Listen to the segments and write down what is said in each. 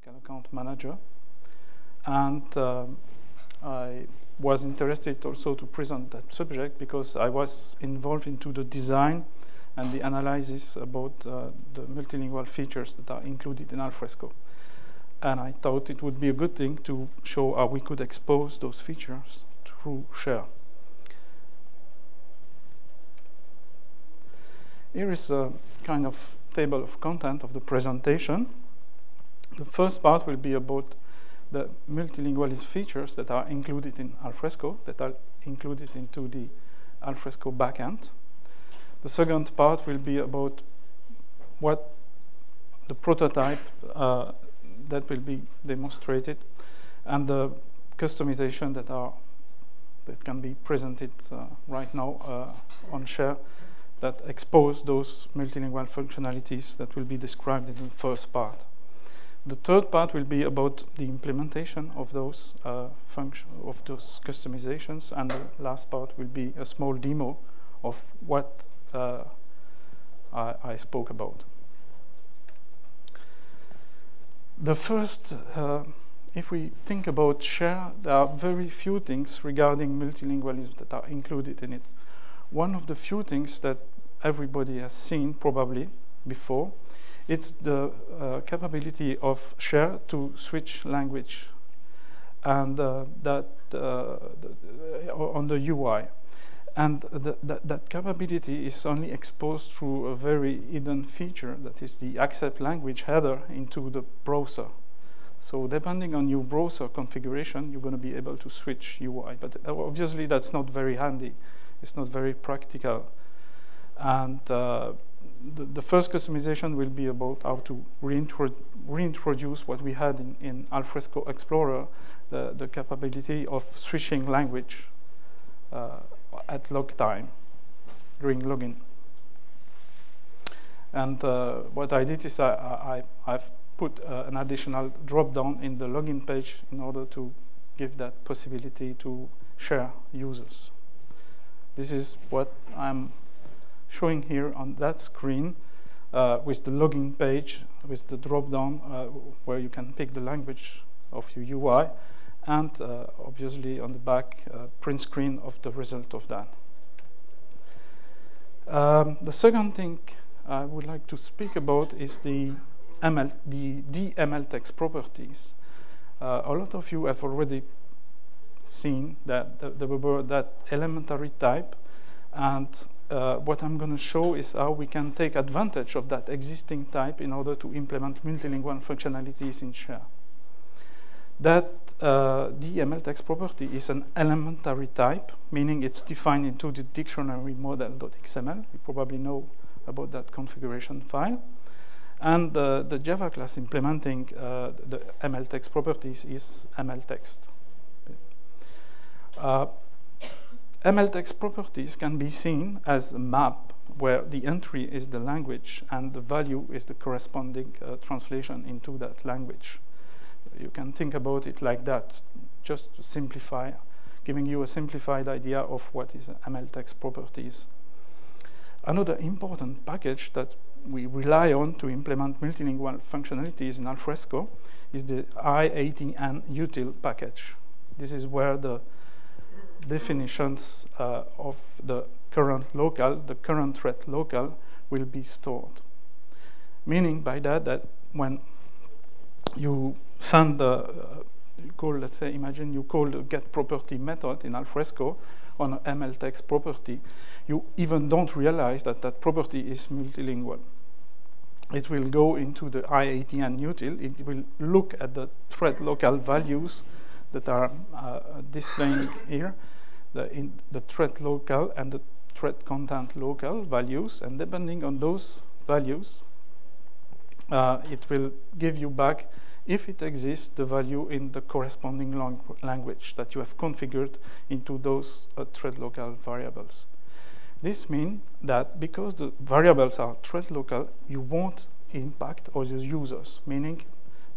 technical account manager. And I was interested also to present that subject because I was involved into the design and the analysis about the multilingual features that are included in Alfresco. And I thought it would be a good thing to show how we could expose those features through share. Here is a kind of table of content of the presentation. The first part will be about the multilingualism features that are included in Alfresco, that are included into the Alfresco backend. The second part will be about what the prototype that will be demonstrated and the customization that can be presented right now on share that expose those multilingual functionalities that will be described in the first part. The third part will be about the implementation of those customizations, and the last part will be a small demo of what I spoke about. The first, if we think about share, there are very few things regarding multilingualism that are included in it. One of the few things that everybody has seen probably before, it's the capability of share to switch language, and that on the UI. And that capability is only exposed through a very hidden feature, that is the accept language header into the browser. So depending on your browser configuration, you're going to be able to switch UI. But obviously, that's not very handy. It's not very practical. And the first customization will be about how to reintroduce what we had in Alfresco Explorer, the capability of switching language at log time, during login. And what I did is I've put an additional drop-down in the login page in order to give that possibility to share users. This is what I'm showing here on that screen with the login page, with the drop-down where you can pick the language of your UI, and obviously on the back print screen of the result of that. The second thing I would like to speak about is the MLText properties. A lot of you have already seen that that elementary type, and what I'm going to show is how we can take advantage of that existing type in order to implement multilingual functionalities in share. That MLText property is an elementary type, meaning it's defined into the dictionary model.xml. You probably know about that configuration file. And the Java class implementing the MLText properties is MLText. MLText properties can be seen as a map where the entry is the language and the value is the corresponding translation into that language. You can think about it like that, just to simplify, giving you a simplified idea of what is MLText properties. Another important package that we rely on to implement multilingual functionalities in Alfresco is the I80N-util package. This is where the definitions of the current local, the current thread local, will be stored. Meaning by that when you send let's say, imagine you call the getProperty method in Alfresco on an MLText property, you even don't realize that that property is multilingual. It will go into the I80N-util, it will look at the thread local values that are displaying here, the thread local and the thread content local values, and depending on those values, it will give you back, if it exists, the value in the corresponding language that you have configured into those thread local variables. This means that because the variables are thread local, you won't impact all your users, meaning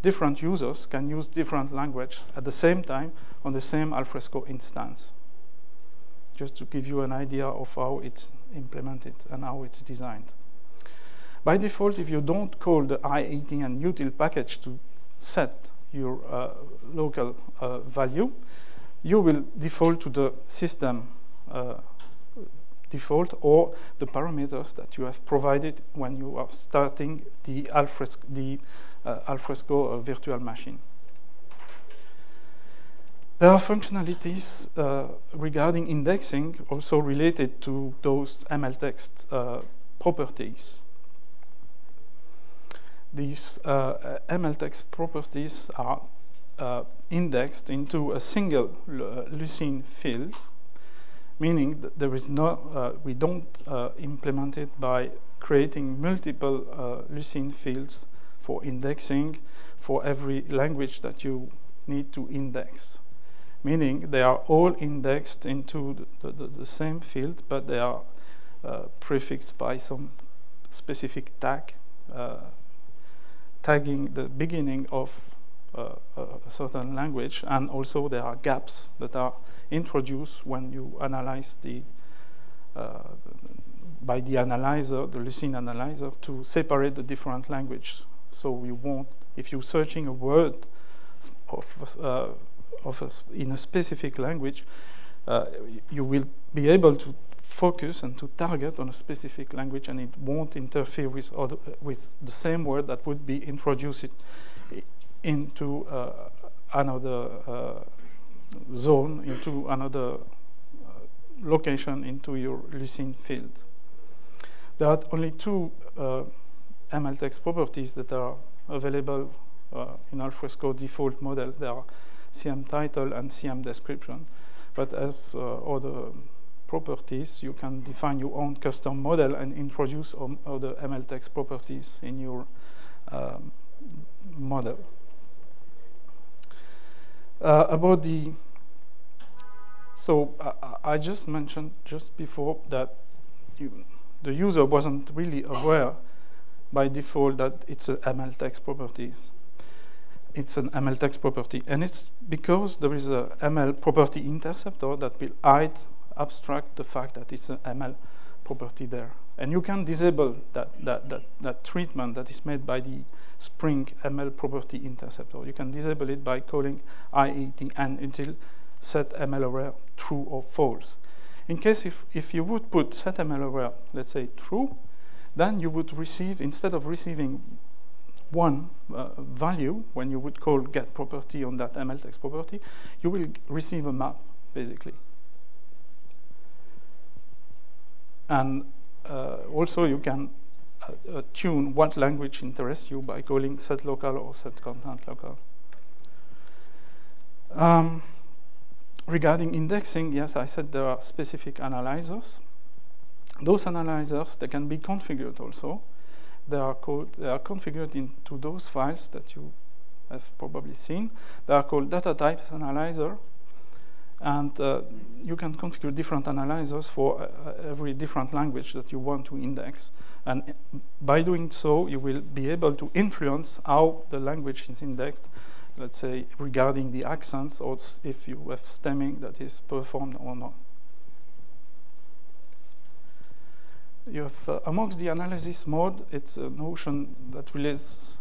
different users can use different language at the same time on the same Alfresco instance. Just to give you an idea of how it's implemented and how it's designed. By default, if you don't call the I80N-util package to set your local value, you will default to the system default or the parameters that you have provided when you are starting the Alfresco virtual machine. There are functionalities regarding indexing also related to those MLText properties. These MLText properties are indexed into a single Lucene field, meaning that there is no, we don't implement it by creating multiple Lucene fields for indexing for every language that you need to index. Meaning they are all indexed into the same field, but they are prefixed by some specific tag, tagging the beginning of a certain language, and also there are gaps that are introduced when you analyze by the analyzer, the Lucene analyzer, to separate the different languages. So you won't, if you're searching a word in a specific language, you will be able to focus and to target on a specific language, and it won't interfere with the same word that would be introduced into another zone, into another location into your Lucene field. There are only two MLText properties that are available in Alfresco default model. They are CM title and CM description. But as other properties, you can define your own custom model and introduce other MLText properties in your model. About the, so I just mentioned just before that the user wasn't really aware by default that it's a MLText properties. It's an MLText property, and it's because there is a ML property interceptor that will abstract the fact that it's an ML property there. And you can disable that treatment that is made by the Spring ML property interceptor. You can disable it by calling IET and until set ML_aware true or false. In case if you would put set ML_aware, let's say true, then you would receive, instead of receiving one value when you would call get property on that MLText property, you will receive a map basically. And also you can tune what language interests you by calling set local or set content local. Regarding indexing, yes, I said there are specific analyzers. Those analyzers, they can be configured also. They are configured into those files that you have probably seen. They are called data types analyzer. And you can configure different analyzers for every different language that you want to index. And by doing so, you will be able to influence how the language is indexed, let's say, regarding the accents, or if you have stemming that is performed or not. You have, amongst the analysis mode, it's a notion that relates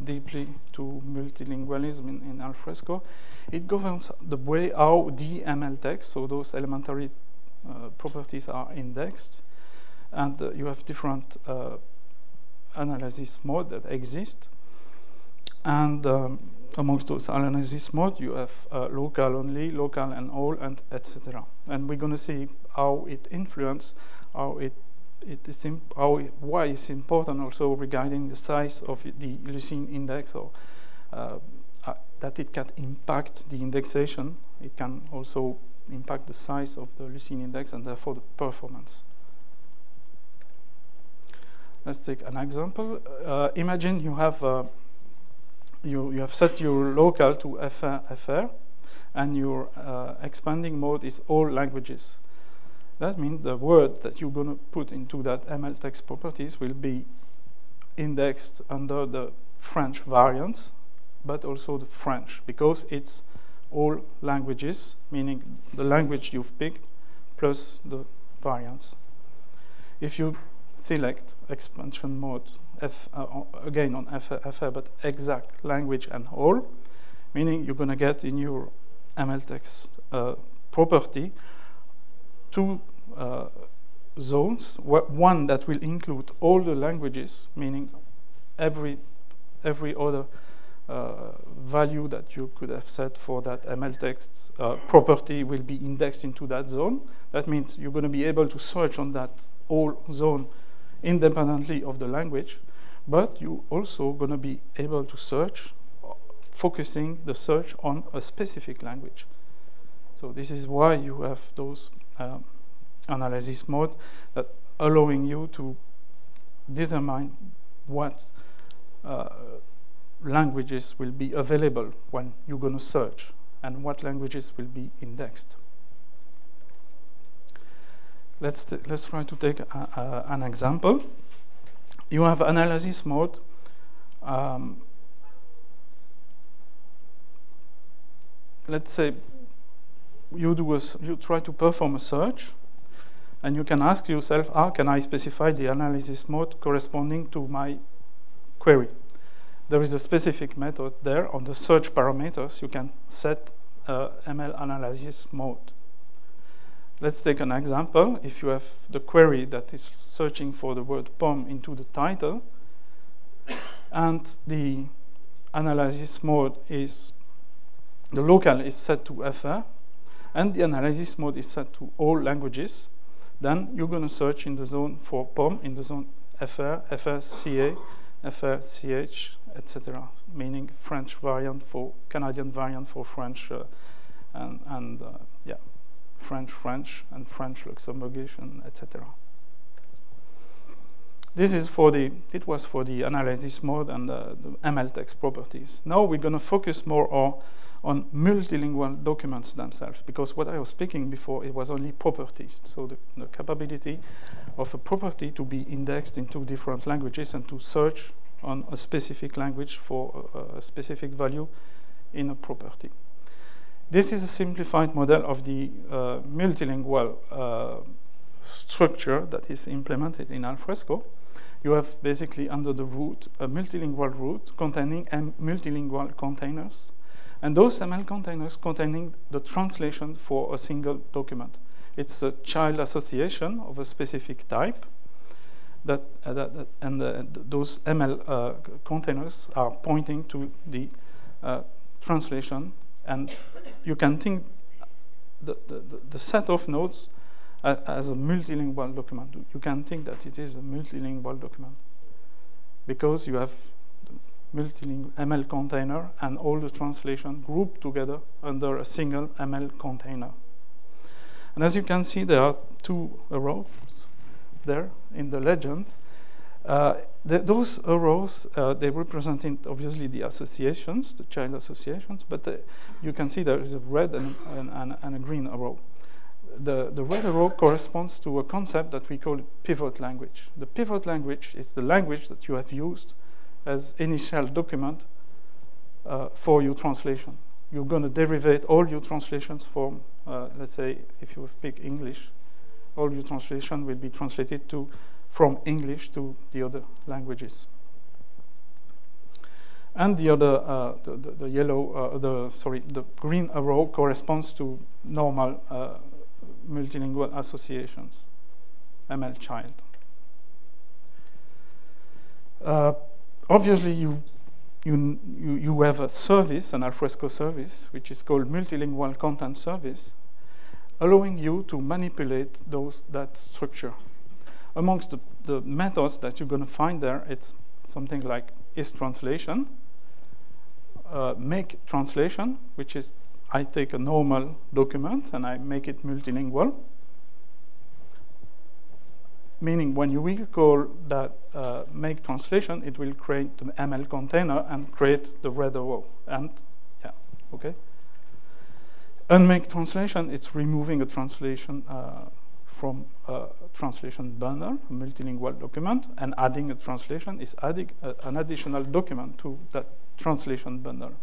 deeply to multilingualism in Alfresco. It governs the way how the MLText, so those elementary properties, are indexed. And you have different analysis modes that exist. And amongst those analysis modes, you have local only, local and all, and etc. And we're going to see how it influences, why it's important also regarding the size of the Lucene index, or that it can impact the indexation. It can also impact the size of the Lucene index and therefore the performance. Let's take an example. Imagine you have you have set your local to FR, and your expanding mode is all languages. That means the word that you're going to put into that MLText properties will be indexed under the French variants, but also the French, because it's all languages, meaning the language you've picked plus the variants. If you select expansion mode again on FR, but exact language and whole, meaning you're going to get in your MLText property two zones, one that will include all the languages, meaning every other value that you could have set for that MLText property will be indexed into that zone. That means you're going to be able to search on that whole zone independently of the language, but you're also going to be able to search, focusing the search on a specific language. So this is why you have those analysis mode that allowing you to determine what languages will be available when you're going to search and what languages will be indexed. Let's try to take an example. You have analysis mode. Let's say you try to perform a search, and you can ask yourself, how can I specify the analysis mode corresponding to my query? There is a specific method there on the search parameters. You can set ML analysis mode. Let's take an example. If you have the query that is searching for the word POM into the title, and the analysis mode is, the local is set to FR, and the analysis mode is set to all languages, then you're going to search in the zone for POM, in the zone FR, FRCA, FRCH, etc., meaning French variant for Canadian variant for French, yeah, French, and French Luxembourgish, etc. This is for it was for the analysis mode and the MLText properties. Now we're going to focus more on multilingual documents themselves, because what I was speaking before, it was only properties. So the capability of a property to be indexed in two different languages and to search on a specific language for a specific value in a property. This is a simplified model of the multilingual structure that is implemented in Alfresco. You have basically under the root a multilingual root containing multilingual containers, and those ML containers containing the translation for a single document. It's a child association of a specific type, those ML containers are pointing to the translation, and you can think the set of nodes as a multilingual document. You can think that it is a multilingual document because you have multilingual ML container and all the translation grouped together under a single ML container. And as you can see, there are two arrows there in the legend. Those arrows, they represent obviously the associations, the child associations, but you can see there is a red and a green arrow. The red arrow corresponds to a concept that we call pivot language. The pivot language is the language that you have used as initial document for your translation. You're going to derivate all your translations from, let's say, if you speak English, all your translation will be translated from English to the other languages. And the other, the green arrow corresponds to normal multilingual associations, ML child. Obviously, you have a service, an Alfresco service, which is called Multilingual Content Service, allowing you to manipulate that structure. Amongst the methods that you're going to find there, it's something like isTranslation, make translation, which is I take a normal document and I make it multilingual, meaning when you will call that make translation, it will create the ML container and create the red arrow. And yeah, okay. Unmake translation, it's removing a translation from a translation bundle, a multilingual document, and adding a translation is adding an additional document to that translation bundle.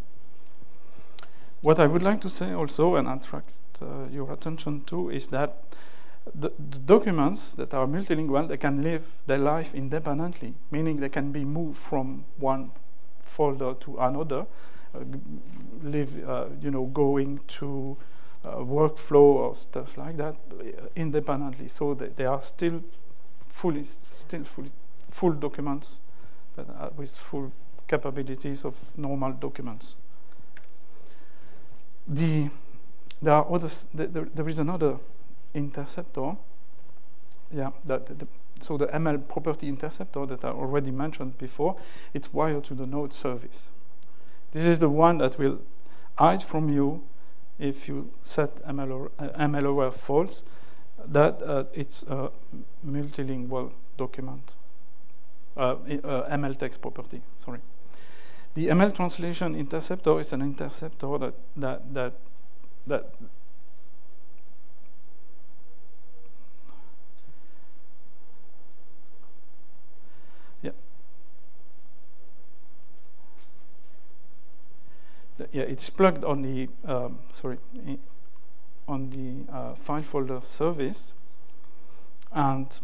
What I would like to say also and attract your attention to is that the documents that are multilingual, they can live their life independently, meaning they can be moved from one folder to another, going to workflow or stuff like that independently. So they are still full documents that are with full capabilities of normal documents. There is another interceptor. Yeah, so the ML property interceptor that I already mentioned before, it's wired to the node service. This is the one that will hide from you if you set ML false, that it's a multilingual document, MLText property, sorry. The ML translation interceptor is an interceptor that it's plugged on the file folder service, and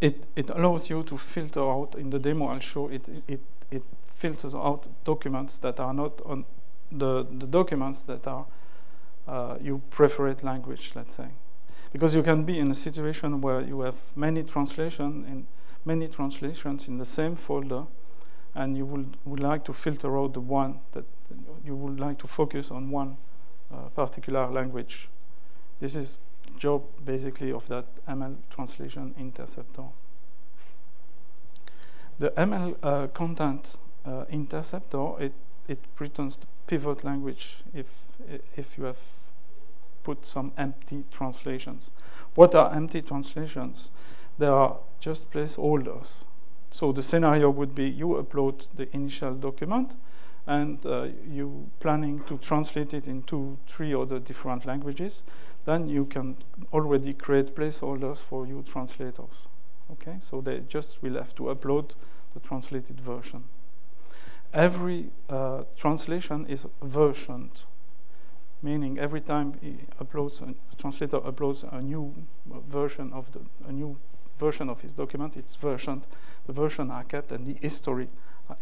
it allows you to filter out. In the demo I'll show it filters out documents that are not on the documents that are your preferred language, let's say, because you can be in a situation where you have many translations in the same folder, and you would like to filter out the one that you would like to focus on one particular language. This is the job basically of that ML translation interceptor. The ML content interceptor, it returns the pivot language if you have put some empty translations. What are empty translations? They are just placeholders. So the scenario would be you upload the initial document, and you planning to translate it into 3 other different languages. Then you can already create placeholders for your translators. Okay, so they just will have to upload the translated version. Every translation is versioned, meaning every time the translator uploads a new version of his document, it's versioned. The versions are kept, and the history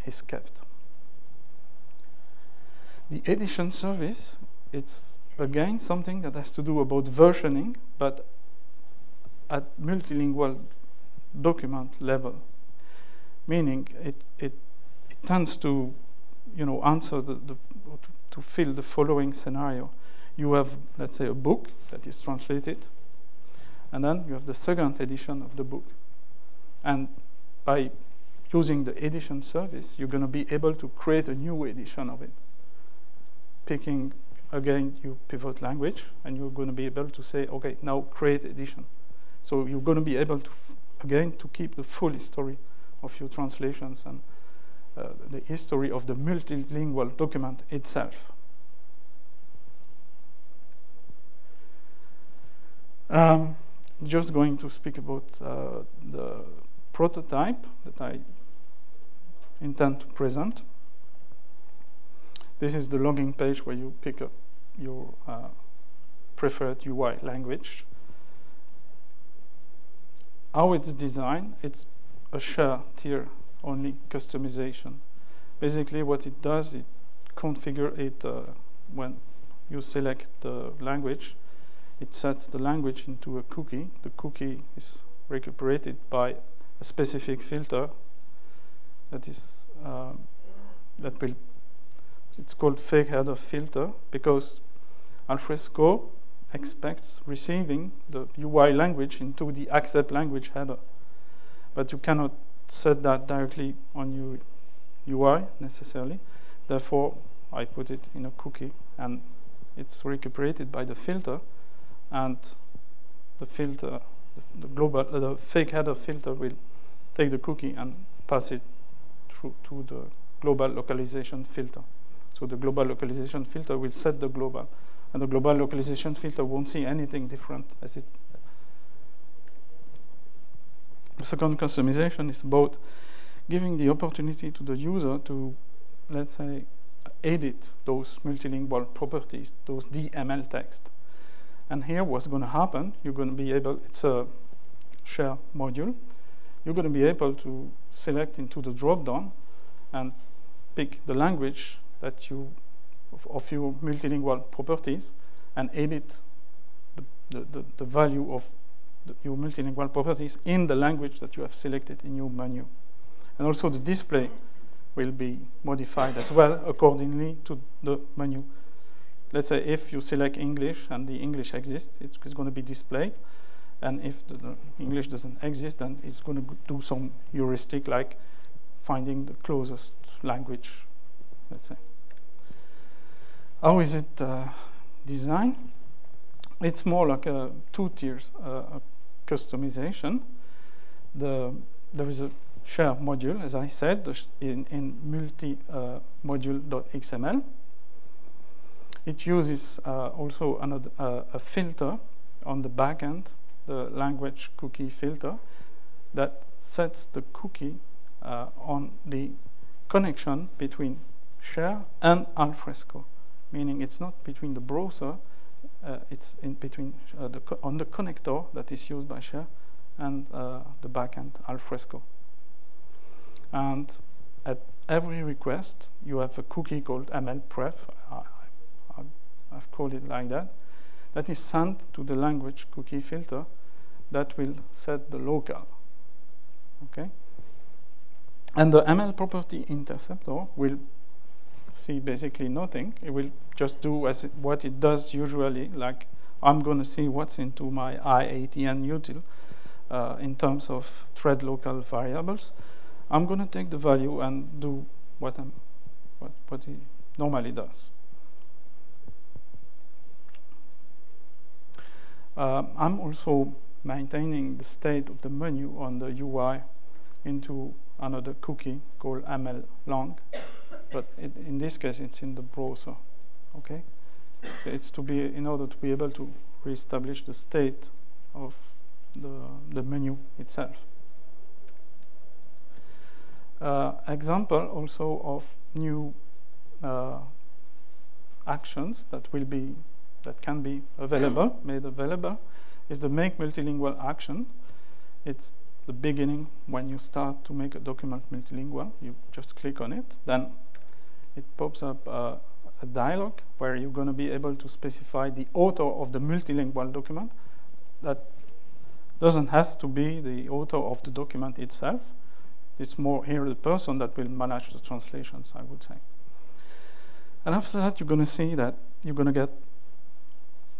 is kept. The edition service, it's again something that has to do about versioning, but at multilingual document level, meaning it tends to answer to fill the following scenario. You have, let's say, a book that is translated, and then you have the second edition of the book. And by using the edition service, you're going to be able to create a new edition of it, picking again your pivot language, and you're going to be able to say, okay, now create edition. So you're going to be able to again to keep the full history of your translations and the history of the multilingual document itself. Just going to speak about the prototype that I intend to present. This is the login page where you pick up your preferred UI language. How it's designed, it's a share tier only customization. Basically what it does, it configures it when you select the language. It sets the language into a cookie. The cookie is recuperated by a specific filter that is it's called fake header filter, because Alfresco expects receiving the UI language into the accept language header, but you cannot set that directly on your UI necessarily. Therefore, I put it in a cookie, and it's recuperated by the filter, and the filter, the fake header filter will take the cookie and pass it through to the global localization filter. So the global localization filter will set the global, and the global localization filter won't see anything different as it. The second customization is about giving the opportunity to the user to, let's say, edit those multilingual properties, those DML text. And here what's going to happen, you're going to be able, it's a share module, you're going to be able to select into the drop-down and pick the language that you, of your multilingual properties, and edit the value of your multilingual properties in the language that you have selected in your menu. And also the display will be modified as well accordingly to the menu. Let's say if you select English and the English exists, it's going to be displayed. And if the English doesn't exist, then it's going to do some heuristic like finding the closest language, let's say. How is it designed? It's more like a two tiers customization. There is a share module, as I said, in multi-module.xml. It uses also another, a filter on the backend, the language cookie filter, that sets the cookie on the connection between share and Alfresco, meaning it's not between the browser, it's in between on the connector that is used by share and the backend Alfresco. And at every request, you have a cookie called MLPref. I've called it like that. That is sent to the language cookie filter that will set the local. Okay? And the ML property interceptor will see basically nothing. It will just do what it does usually, like I'm going to see what's into my IATN util in terms of thread local variables. I'm going to take the value and do what it normally does. I'm also maintaining the state of the menu on the UI into another cookie called MLLong, but in this case it's in the browser. Okay, so it's to be in order to be able to reestablish the state of the menu itself. Example also of new actions that can be available, made available, is the make multilingual action. It's the beginning when you start to make a document multilingual. You just click on it, then it pops up a dialog where you're going to be able to specify the author of the multilingual document. That doesn't have to be the author of the document itself. It's more here the person that will manage the translations, I would say. And after that, you're going to see that you're going to get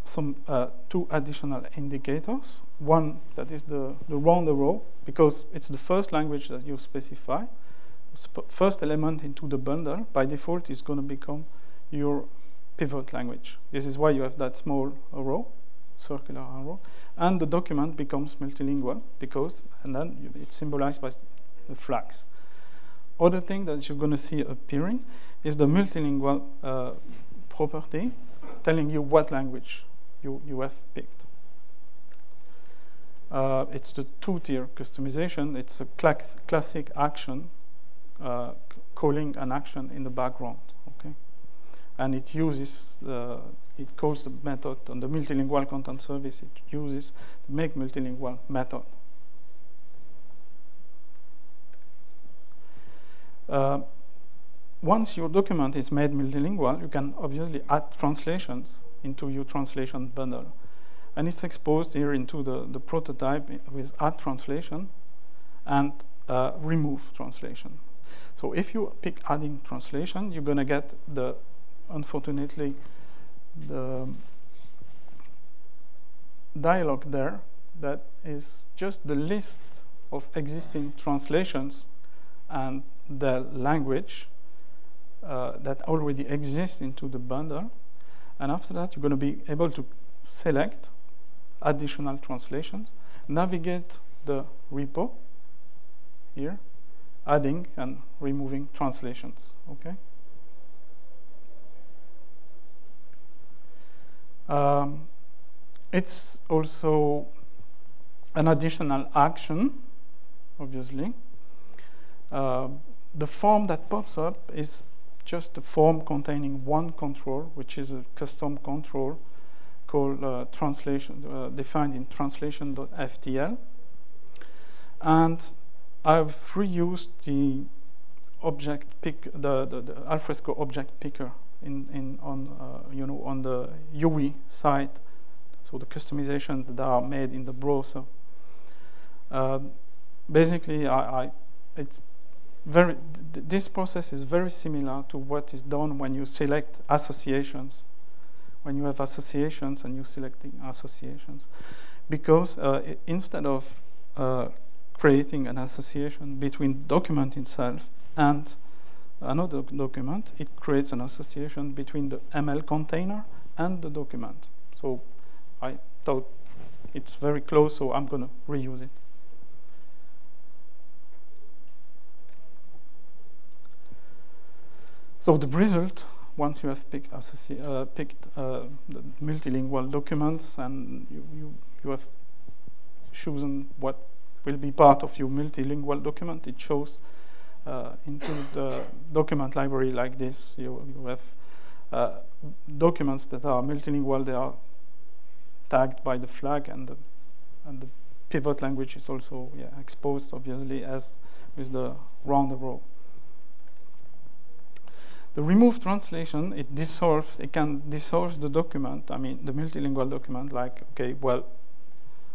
some two additional indicators. One that is the round arrow, because it's the first language that you specify. The first element into the bundle, by default, is going to become your pivot language. This is why you have that small arrow, circular arrow, and the document becomes multilingual and then it's symbolized by the flags. Other thing that you're going to see appearing is the multilingual property telling you what language you have picked. It's the two-tier customization. It's a classic action calling an action in the background. Okay, and it uses it calls the method on the multilingual content service. It uses the make multilingual method. Once your document is made multilingual, you can obviously add translations into your translation bundle. And it's exposed here into the prototype with add translation and remove translation. So if you pick adding translation, you're going to get unfortunately, the dialog there that is just the list of existing translations and the language that already exists into the bundle. And after that, you're going to be able to select additional translations, navigate the repo here, adding and removing translations. Okay. It's also an additional action, obviously. The form that pops up is just a form containing one control, which is a custom control called translation, defined in translation.ftl. And I've reused the object pick, the Alfresco object picker on the UI side. So the customizations that are made in the browser. Basically, this process is very similar to what is done when you select associations. When you have associations and you're selecting associations. Because instead of creating an association between the document itself and another document, it creates an association between the ML container and the document. So I thought it's very close, so I'm going to reuse it. So the result, once you have picked the multilingual documents and you have chosen what will be part of your multilingual document, it shows into the document library like this. You have documents that are multilingual. They are tagged by the flag, and the pivot language is also exposed, obviously, as with the round row. The remove translation, it can dissolve the document, I mean the multilingual document, like, okay, well,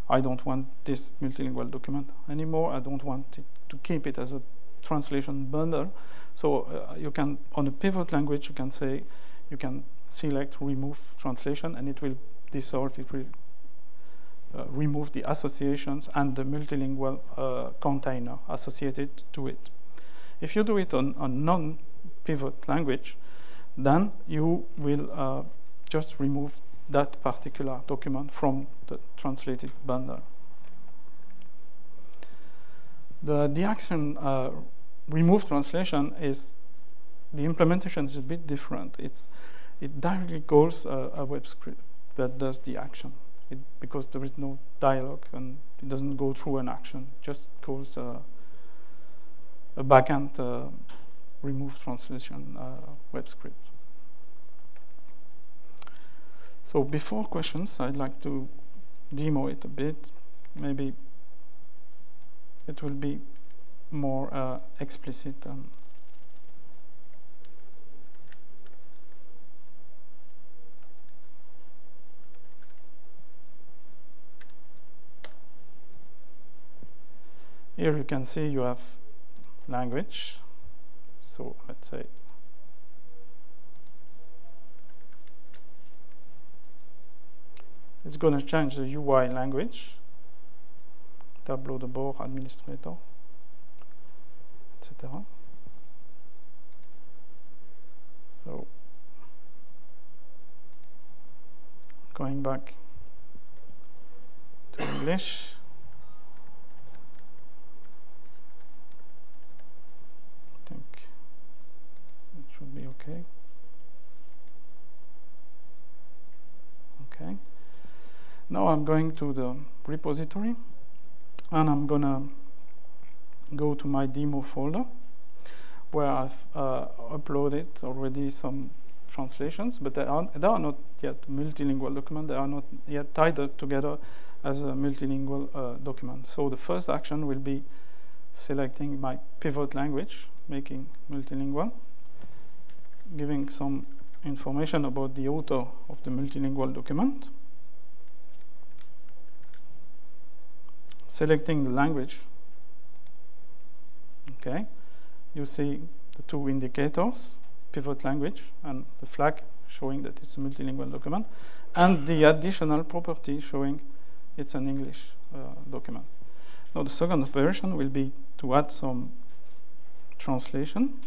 I don't want this multilingual document anymore. I don't want to keep it as a translation bundle. So you can, on a pivot language, you can select remove translation, and it will dissolve, it will remove the associations and the multilingual container associated to it. If you do it on a non-pivot language, then you will just remove that particular document from the translated bundle. The action remove translation is, the implementation is a bit different. It directly calls a web script that does the action. Because there is no dialogue and it doesn't go through an action, it just calls a backend remove translation web script. So before questions, I'd like to demo it a bit. Maybe it will be more explicit. Here you can see you have language. So let's say it's going to change the UI language, tableau de bord, administrator, etc. So going back to English. I think it should be okay. Okay. Now I'm going to the repository, and I'm gonna go to my demo folder, where I've uploaded already some translations, but they are not yet multilingual document. They are not yet tied together as a multilingual document. So the first action will be selecting my pivot language, making multilingual, giving some information about the author of the multilingual document, selecting the language. Okay, you see the two indicators, pivot language and the flag showing that it's a multilingual document, and the additional property showing it's an English document. Now the second operation will be to add some translation.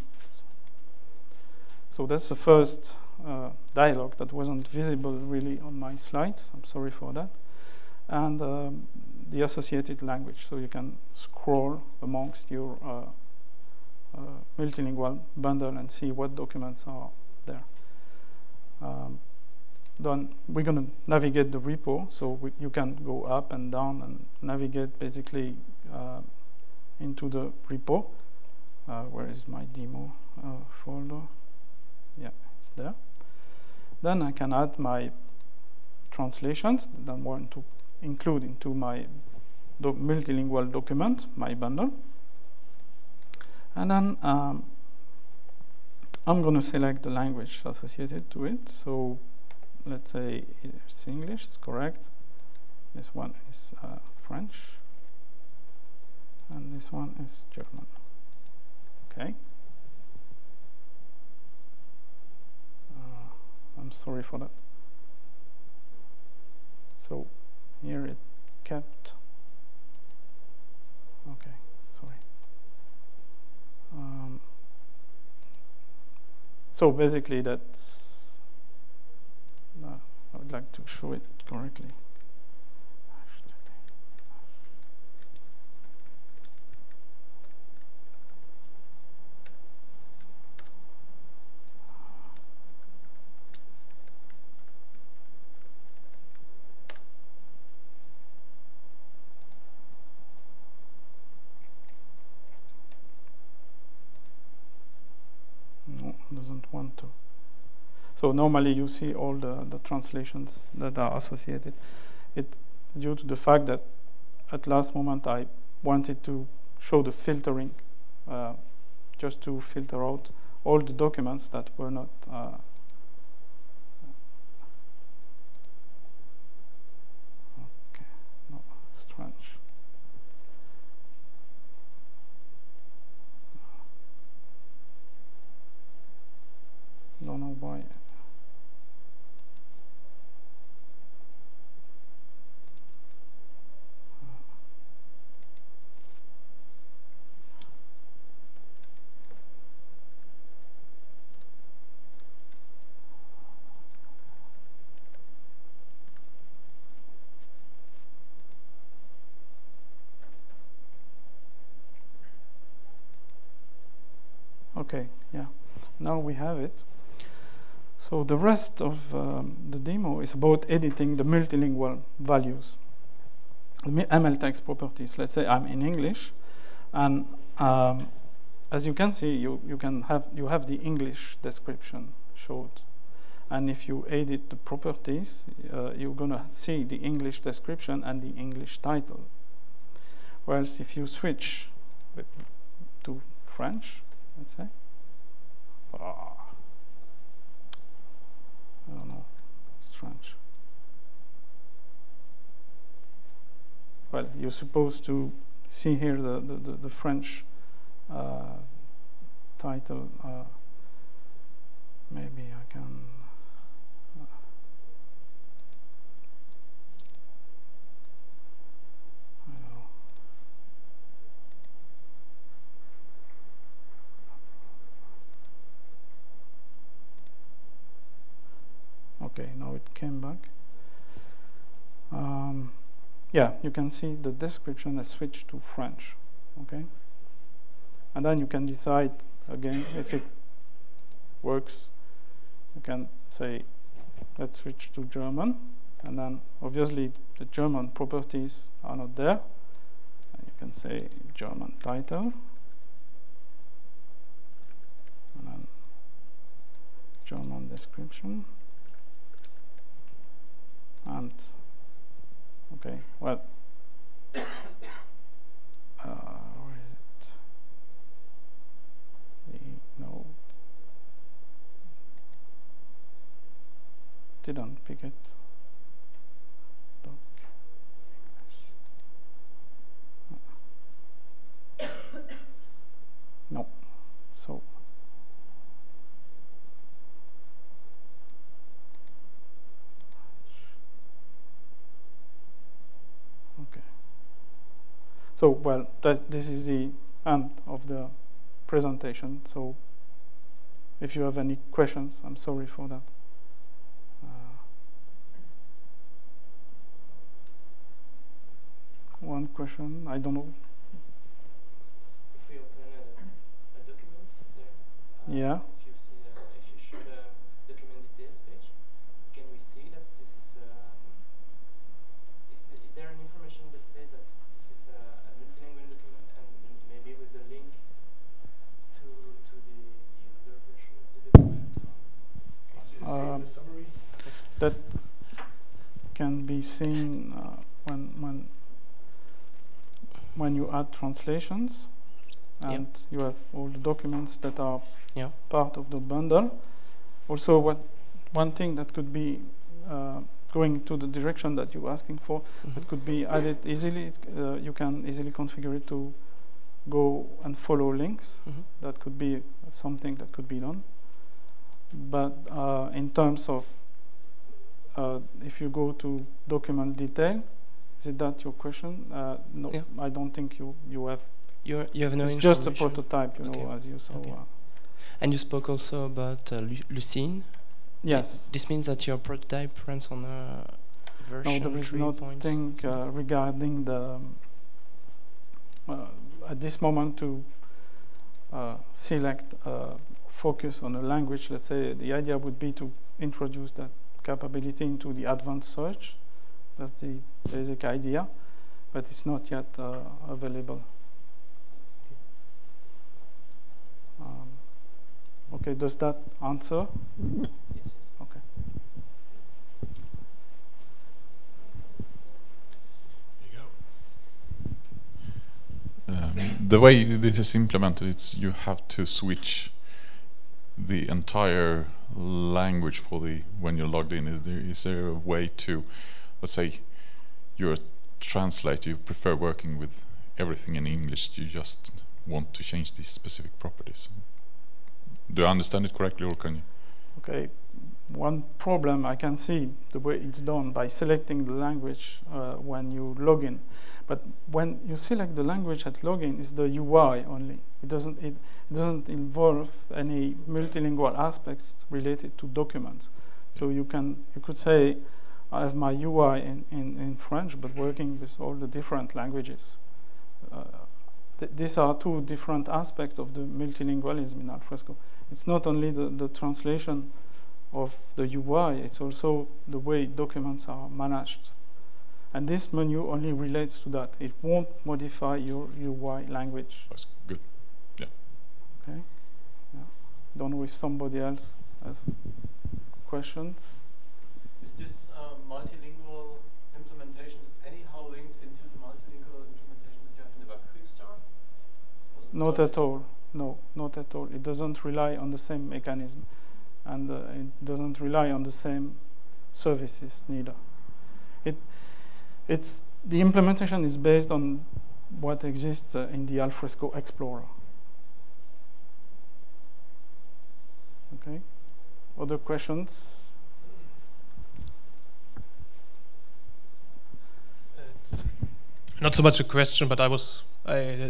So that's the first dialogue that wasn't visible really on my slides. I'm sorry for that. And the associated language, so you can scroll amongst your multilingual bundle and see what documents are there. Then we're going to navigate the repo, so you can go up and down and navigate basically into the repo. Where is my demo folder? Yeah, it's there. Then I can add my translations that I want to include into my multilingual document, my bundle. And then I'm going to select the language associated to it. So let's say it's English, it's correct. This one is French. And this one is German. Okay. I'm sorry for that. So here it kept. Okay, sorry. So basically that's, I would like to show it correctly. Doesn't want to. So normally you see all the translations that are associated. It's due to the fact that at last moment I wanted to show the filtering, just to filter out all the documents that were not okay, no, strange. Don't know why. Okay, yeah. Now we have it. So the rest of the demo is about editing the multilingual values, the MLText properties. Let's say I'm in English, and as you can see, you have the English description showed, and if you edit the properties, you're gonna see the English description and the English title. Whereas if you switch to French, let's say. I don't know, it's strange. Well, you're supposed to see here the French title. Maybe I can. I don't know. Okay, now it came back. Yeah, you can see the description has switched to French. Okay, and then you can decide again if it works. You can say, let's switch to German, and then obviously the German properties are not there. And you can say German title, and then German description. And okay, well, where is it? No, didn't pick it. Doc English. No, so. So, well, this is the end of the presentation. So, if you have any questions, I'm sorry for that. One question, I don't know. If we open a document there, yeah. If you show the document details page, can we see that this is there an information that says that this is a multilingual document, and maybe with the link to the other version of the document? The summary? can be seen when you add translations, and you have all the documents that are part of the bundle. Also, one thing that could be going to the direction that you're asking for, that could be added easily. You can easily configure it to go and follow links. That could be something that could be done. But in terms of if you go to document detail, is it that your question? No, I don't think you have. You have no. It's just a prototype, you know, as you saw. And you spoke also about Lucene. Yes. This means that your prototype runs on a version 3.0. No, there is nothing regarding the at this moment to select focus on a language. Let's say the idea would be to introduce that capability into the advanced search. That's the basic idea, but it's not yet available. Okay, does that answer? Yes. Okay. There you go. The way this is implemented, it's you have to switch the entire language for when you're logged in. Is there a way to, let's say, you're a translator, you prefer working with everything in English, you just want to change these specific properties? Do I understand it correctly, or can you? Okay, one problem I can see the way it's done by selecting the language when you log in. But when you select the language at login, it's the UI only. It doesn't involve any multilingual aspects related to documents. So you could say I have my UI in French, but working with all the different languages. These are two different aspects of the multilingualism in Alfresco. It's not only the translation of the UI, it's also the way documents are managed. And this menu only relates to that. It won't modify your UI language. That's good. Yeah. Okay. Yeah. Don't know if somebody else has questions. Is this multilingual implementation anyhow linked into the multilingual implementation that you have in the web quick start? Not at all. No, not at all. It doesn't rely on the same mechanism, and it doesn't rely on the same services neither. The implementation is based on what exists in the Alfresco Explorer. Okay. Other questions? Not so much a question, but I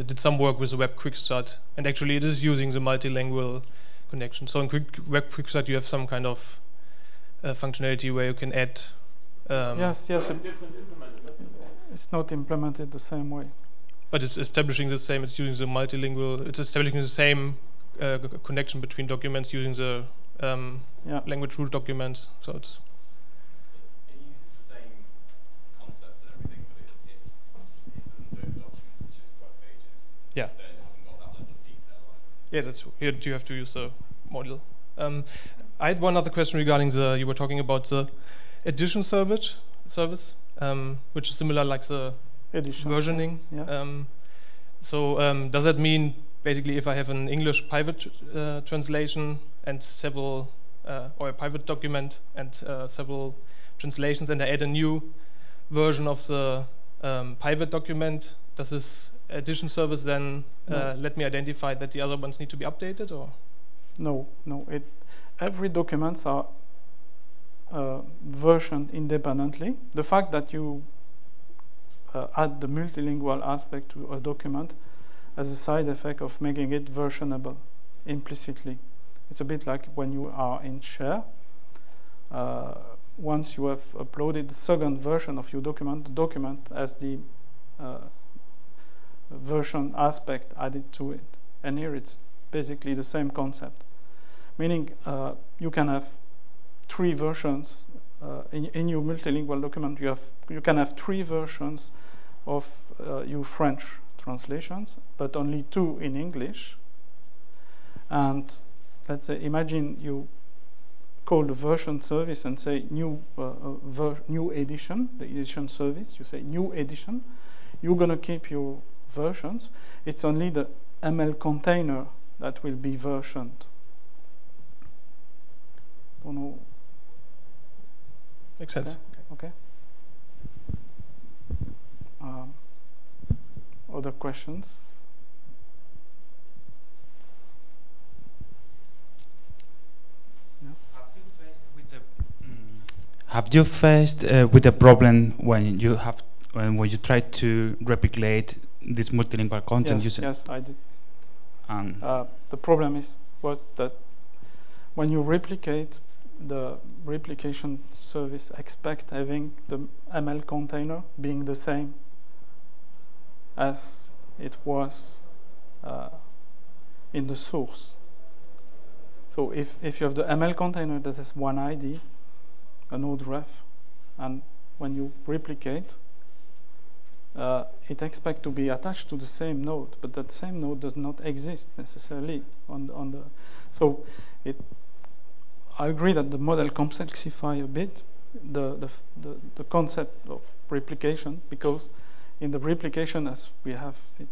did some work with the Web Quick Start, and actually it is using the multilingual connection. So in Web Quick Start you have some kind of functionality where you can add. Yes. It's not implemented the same way. But it's establishing the same. It's using the multilingual. It's establishing the same connection between documents using the language root documents. So it's. It uses the same concepts and everything, but it doesn't do it for documents. It's just web pages. Yeah. So it hasn't got that level of detail. Yeah, that's true. Here you have to use the module. I had one other question regarding you were talking about the EditionService, which is similar like the versioning. Yes. Does that mean basically if I have an English private translation and several, or a private document and several translations, and I add a new version of the private document, does this EditionService then let me identify that the other ones need to be updated, or? No. Every documents are versioned independently. The fact that you add the multilingual aspect to a document has a side effect of making it versionable implicitly. It's a bit like when you are in Share. Once you have uploaded the second version of your document, the document has the version aspect added to it. And here it's basically the same concept. Meaning you can have three versions in your multilingual document. You can have three versions of your French translations, but only two in English. And let's say, imagine you call the version service and say new new edition, the edition service. You say new edition. You're gonna keep your versions. It's only the ML container that will be versioned. Don't know. Makes sense. Okay. Other questions? Yes. Have you faced with the problem when you try to replicate this multilingual content? Yes, I did. And the problem was that when you replicate, the replication service expect having the ML container being the same as it was in the source. So if you have the ML container that has one ID, a node ref, and when you replicate, it expects to be attached to the same node, but that same node does not exist necessarily on the. So I agree that the model complexifies a bit the concept of replication, because in the replication as we have it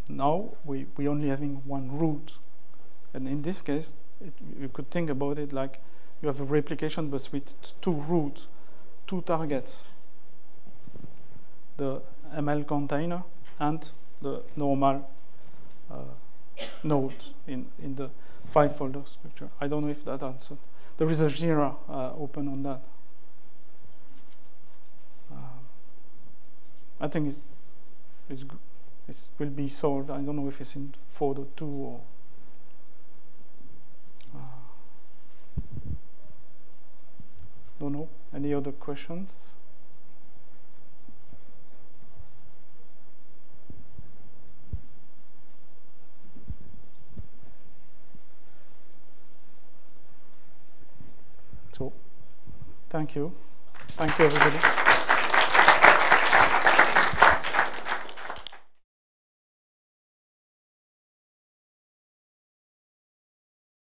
now, we only having one root, and in this case you could think about it like you have a replication but with two roots, two targets, the ML container and the normal node in the 5-folder structure. I don't know if that answered. There is a Jira open on that. I think it's good. It will be solved. I don't know if it's in 4.2 or. Don't know. Any other questions? So, thank you. Thank you, everybody.